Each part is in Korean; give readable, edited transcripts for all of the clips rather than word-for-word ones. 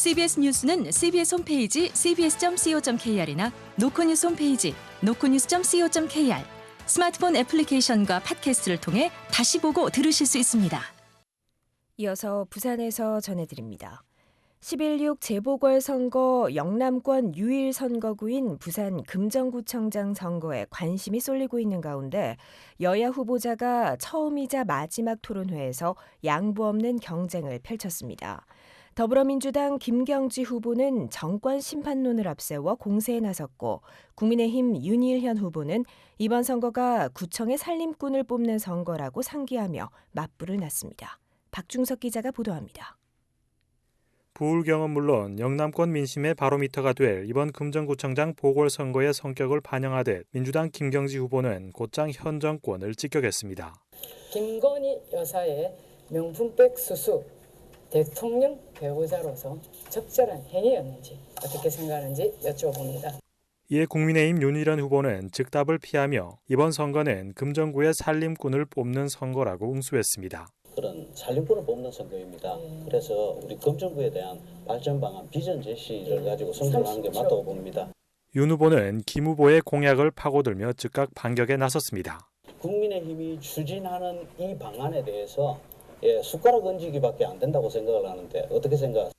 CBS 뉴스는 CBS 홈페이지 cbs.co.kr이나 노컷뉴스 홈페이지 노컷뉴스.co.kr, 스마트폰 애플리케이션과 팟캐스트를 통해 다시 보고 들으실 수 있습니다. 이어서 부산에서 전해드립니다. 11.6 재보궐선거 영남권 유일 선거구인 부산 금정구청장 선거에 관심이 쏠리고 있는 가운데 여야 후보자가 처음이자 마지막 토론회에서 양보 없는 경쟁을 펼쳤습니다. 더불어민주당 김경지 후보는 정권 심판론을 앞세워 공세에 나섰고 국민의힘 윤일현 후보는 이번 선거가 구청의 살림꾼을 뽑는 선거라고 상기하며 맞불을 놨습니다. 박중석 기자가 보도합니다. 부울경은 물론 영남권 민심의 바로미터가 될 이번 금정구청장 보궐선거의 성격을 반영하듯 민주당 김경지 후보는 곧장 현 정권을 직격했습니다. 김건희 여사의 명품백 수수 대통령 배우자로서 적절한 행위였는지 어떻게 생각하는지 여쭤봅니다. 이에 국민의힘 윤일현 후보는 즉답을 피하며 이번 선거는 금정구의 살림꾼을 뽑는 선거라고 응수했습니다. 그런 살림꾼을 뽑는 선거입니다. 그래서 우리 금정구에 대한 발전 방안, 비전 제시를 가지고 선거를 하는 게 맞다고 봅니다. 윤 후보는 김 후보의 공약을 파고들며 즉각 반격에 나섰습니다. 국민의힘이 추진하는 이 방안에 대해서 숟가락 얹기밖에 안 된다고 생각을 하는데 어떻게 생각하세요?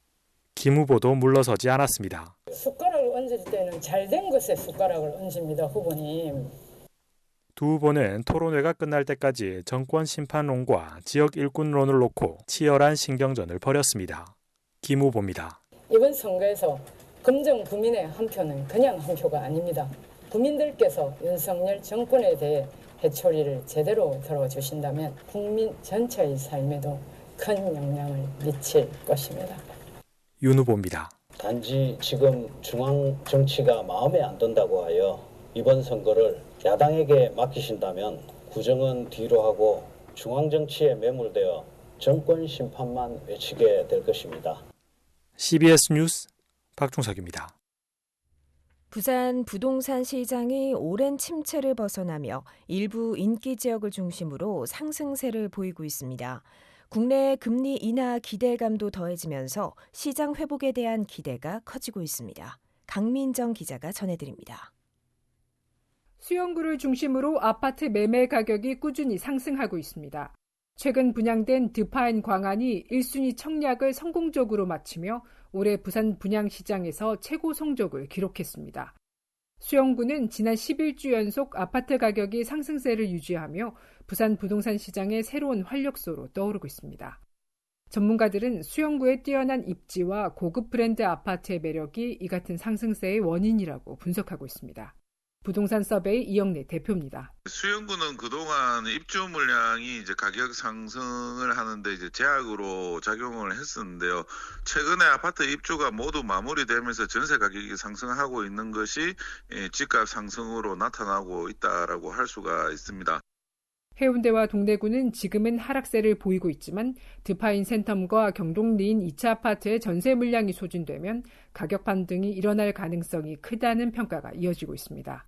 김 후보도 물러서지 않았습니다. 숟가락을 얹을 때는 잘된 것에 숟가락을 얹습니다, 후보님. 두 후보는 토론회가 끝날 때까지 정권 심판론과 지역 일꾼론을 놓고 치열한 신경전을 벌였습니다. 김 후보입니다. 이번 선거에서 금정 구민의 한 표는 그냥 한 표가 아닙니다. 국민들께서 윤석열 정권에 대해 해초리를 제대로 들어주신다면 국민 전체의 삶에도 큰 영향을 미칠 것입니다. 윤 후보입니다. 단지 지금 중앙 정치가 마음에 안 든다고 하여 이번 선거를 야당에게 맡기신다면 구정은 뒤로 하고 중앙 정치에 매몰되어 정권 심판만 외치게 될 것입니다. CBS 뉴스 박중석입니다. 부산 부동산 시장이 오랜 침체를 벗어나며 일부 인기 지역을 중심으로 상승세를 보이고 있습니다. 국내 금리 인하 기대감도 더해지면서 시장 회복에 대한 기대가 커지고 있습니다. 강민정 기자가 전해드립니다. 수영구를 중심으로 아파트 매매 가격이 꾸준히 상승하고 있습니다. 최근 분양된 드파인 광안이 1순위 청약을 성공적으로 마치며 올해 부산 분양시장에서 최고 성적을 기록했습니다. 수영구는 지난 11주 연속 아파트 가격이 상승세를 유지하며 부산 부동산 시장의 새로운 활력소로 떠오르고 있습니다. 전문가들은 수영구의 뛰어난 입지와 고급 브랜드 아파트의 매력이 이 같은 상승세의 원인이라고 분석하고 있습니다. 부동산 서베이 이영래 대표입니다. 수영구는 그동안 입주 물량이 이제 가격 상승을 하는데 이제 제약으로 작용을 했었는데요. 최근에 아파트 입주가 모두 마무리되면서 전세 가격이 상승하고 있는 것이 집값 상승으로 나타나고 있다라고 할 수가 있습니다. 해운대와 동대구는 지금은 하락세를 보이고 있지만 드파인 센텀과 경동 리인 2차 아파트의 전세 물량이 소진되면 가격 반등이 일어날 가능성이 크다는 평가가 이어지고 있습니다.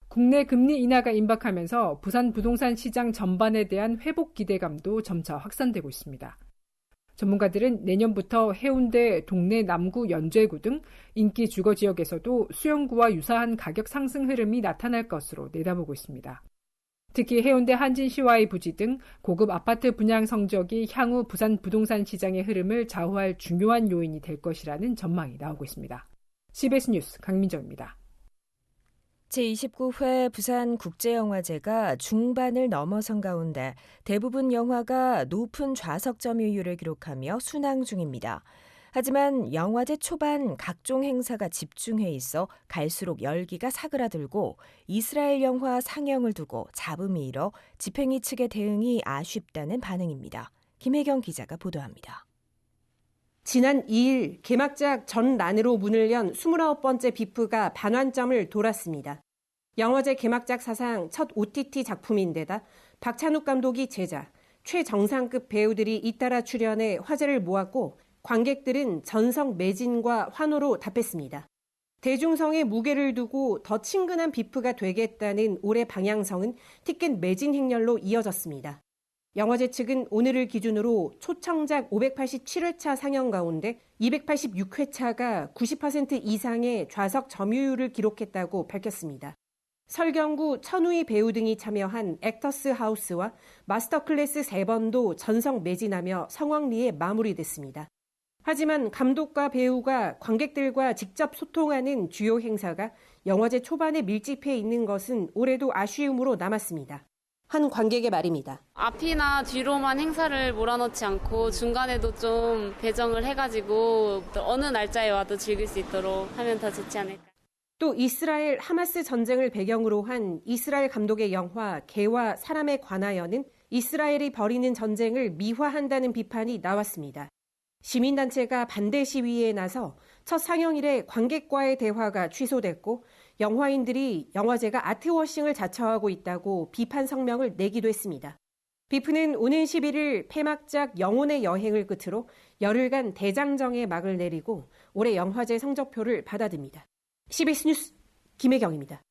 국내 금리 인하가 임박하면서 부산 부동산 시장 전반에 대한 회복 기대감도 점차 확산되고 있습니다. 전문가들은 내년부터 해운대, 동래, 남구, 연제구 등 인기 주거 지역에서도 수영구와 유사한 가격 상승 흐름이 나타날 것으로 내다보고 있습니다. 특히 해운대 한진시와의 부지 등 고급 아파트 분양 성적이 향후 부산 부동산 시장의 흐름을 좌우할 중요한 요인이 될 것이라는 전망이 나오고 있습니다. CBS 뉴스 강민정입니다. 제29회 부산국제영화제가 중반을 넘어선 가운데 대부분 영화가 높은 좌석 점유율을 기록하며 순항 중입니다. 하지만 영화제 초반 각종 행사가 집중해 있어 갈수록 열기가 사그라들고 이스라엘 영화 상영을 두고 잡음이 일어 집행위 측의 대응이 아쉽다는 반응입니다. 김혜경 기자가 보도합니다. 지난 2일 개막작 전란으로 문을 연 29번째 비프가 반환점을 돌았습니다. 영화제 개막작 사상 첫 OTT 작품인데다 박찬욱 감독이 제작, 최정상급 배우들이 잇따라 출연해 화제를 모았고 관객들은 전성 매진과 환호로 답했습니다. 대중성에 무게를 두고 더 친근한 비프가 되겠다는 올해 방향성은 티켓 매진 행렬로 이어졌습니다. 영화제 측은 오늘을 기준으로 초청작 587회차 상영 가운데 286회차가 90% 이상의 좌석 점유율을 기록했다고 밝혔습니다. 설경구, 천우희 배우 등이 참여한 액터스 하우스와 마스터 클래스 3번도 전석 매진하며 성황리에 마무리됐습니다. 하지만 감독과 배우가 관객들과 직접 소통하는 주요 행사가 영화제 초반에 밀집해 있는 것은 올해도 아쉬움으로 남았습니다. 한 관객의 말입니다. 앞이나 뒤로만 행사를 몰아넣지 않고 중간에도 좀 배정을 해가지고 어느 날짜에 와도 즐길 수 있도록 하면 더 좋지 않을까. 또 이스라엘 하마스 전쟁을 배경으로 한 이스라엘 감독의 영화 개와 사람에 관하여는 이스라엘이 벌이는 전쟁을 미화한다는 비판이 나왔습니다. 시민단체가 반대 시위에 나서 첫 상영일에 관객과의 대화가 취소됐고 영화인들이 영화제가 아트워싱을 자처하고 있다고 비판 성명을 내기도 했습니다. 비프는 오는 11일 폐막작 영혼의 여행을 끝으로 열흘간 대장정에 막을 내리고 올해 영화제 성적표를 받아듭니다. CBS 뉴스 김혜경입니다.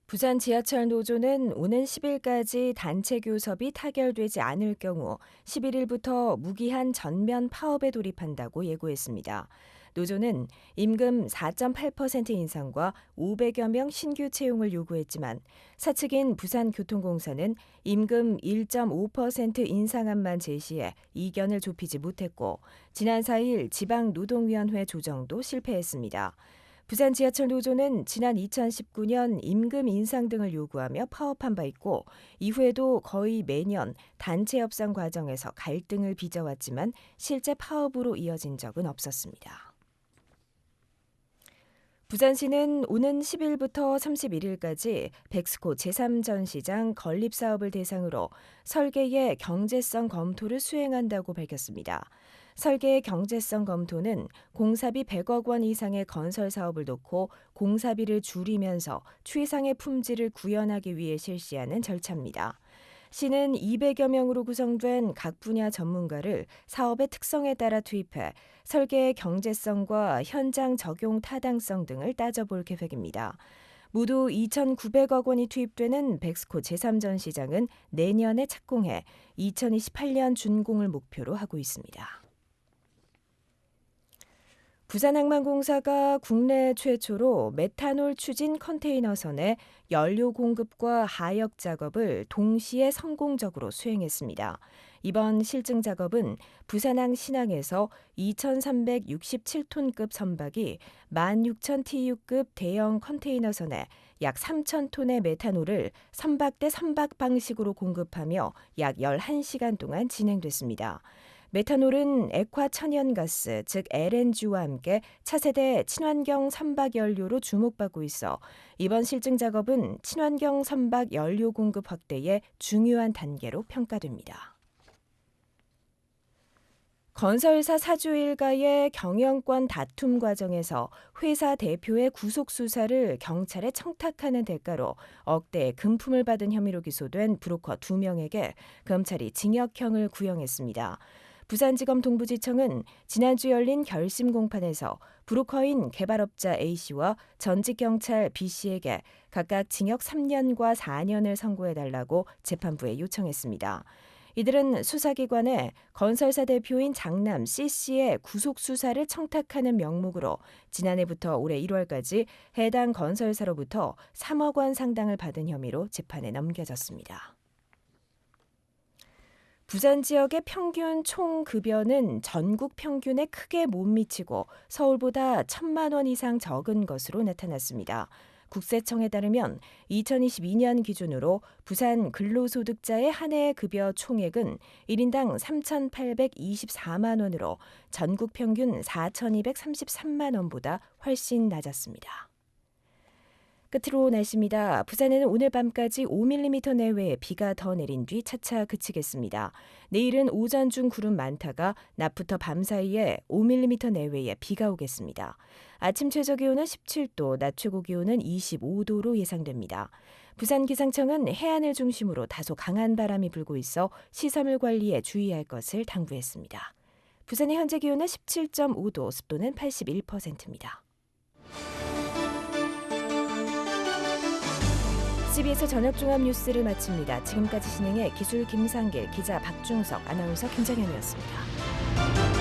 부산 지하철 노조는 오는 10일까지 단체 교섭이 타결되지 않을 경우 11일부터 무기한 전면 파업에 돌입한다고 예고했습니다. 노조는 임금 4.8% 인상과 500여 명 신규 채용을 요구했지만 사측인 부산교통공사는 임금 1.5% 인상안만 제시해 이견을 좁히지 못했고 지난 4일 지방노동위원회 조정도 실패했습니다. 부산 지하철 노조는 지난 2019년 임금 인상 등을 요구하며 파업한 바 있고 이후에도 거의 매년 단체 협상 과정에서 갈등을 빚어왔지만 실제 파업으로 이어진 적은 없었습니다. 부산시는 오는 10일부터 31일까지 백스코 제3전시장 건립 사업을 대상으로 설계의 경제성 검토를 수행한다고 밝혔습니다. 설계의 경제성 검토는 공사비 100억 원 이상의 건설 사업을 놓고 공사비를 줄이면서 최상의 품질을 구현하기 위해 실시하는 절차입니다. 시는 200여 명으로 구성된 각 분야 전문가를 사업의 특성에 따라 투입해 설계의 경제성과 현장 적용 타당성 등을 따져볼 계획입니다. 모두 2,900억 원이 투입되는 백스코 제3전시장은 내년에 착공해 2028년 준공을 목표로 하고 있습니다. 부산항만공사가 국내 최초로 메탄올 추진 컨테이너선의 연료 공급과 하역 작업을 동시에 성공적으로 수행했습니다. 이번 실증 작업은 부산항 신항에서 2,367톤급 선박이 16,000TU급 대형 컨테이너선에 약 3,000톤의 메탄올을 선박대 선박 방식으로 공급하며 약 11시간 동안 진행됐습니다. 메탄올은 액화 천연가스, 즉 LNG와 함께 차세대 친환경 선박 연료로 주목받고 있어 이번 실증 작업은 친환경 선박 연료 공급 확대의 중요한 단계로 평가됩니다. 건설사 사주 일가의 경영권 다툼 과정에서 회사 대표의 구속 수사를 경찰에 청탁하는 대가로 억대의 금품을 받은 혐의로 기소된 브로커 2명에게 검찰이 징역형을 구형했습니다. 부산지검 동부지청은 지난주 열린 결심 공판에서 브로커인 개발업자 A씨와 전직경찰 B씨에게 각각 징역 3년과 4년을 선고해달라고 재판부에 요청했습니다. 이들은 수사기관에 건설사 대표인 장남 C씨의 구속수사를 청탁하는 명목으로 지난해부터 올해 1월까지 해당 건설사로부터 3억 원 상당을 받은 혐의로 재판에 넘겨졌습니다. 부산 지역의 평균 총급여는 전국 평균에 크게 못 미치고 서울보다 1,000만 원 이상 적은 것으로 나타났습니다. 국세청에 따르면 2022년 기준으로 부산 근로소득자의 한 해의 급여 총액은 1인당 3,824만 원으로 전국 평균 4,233만 원보다 훨씬 낮았습니다. 끝으로 날씨입니다. 부산에는 오늘 밤까지 5mm 내외의 비가 더 내린 뒤 차차 그치겠습니다. 내일은 오전 중 구름 많다가 낮부터 밤 사이에 5mm 내외의 비가 오겠습니다. 아침 최저기온은 17도, 낮 최고기온은 25도로 예상됩니다. 부산기상청은 해안을 중심으로 다소 강한 바람이 불고 있어 시설물 관리에 주의할 것을 당부했습니다. 부산의 현재 기온은 17.5도, 습도는 81%입니다. CBS 저녁 종합 뉴스를 마칩니다. 지금까지 진행해 기술 김상길, 기자 박중석, 아나운서 김정현이었습니다.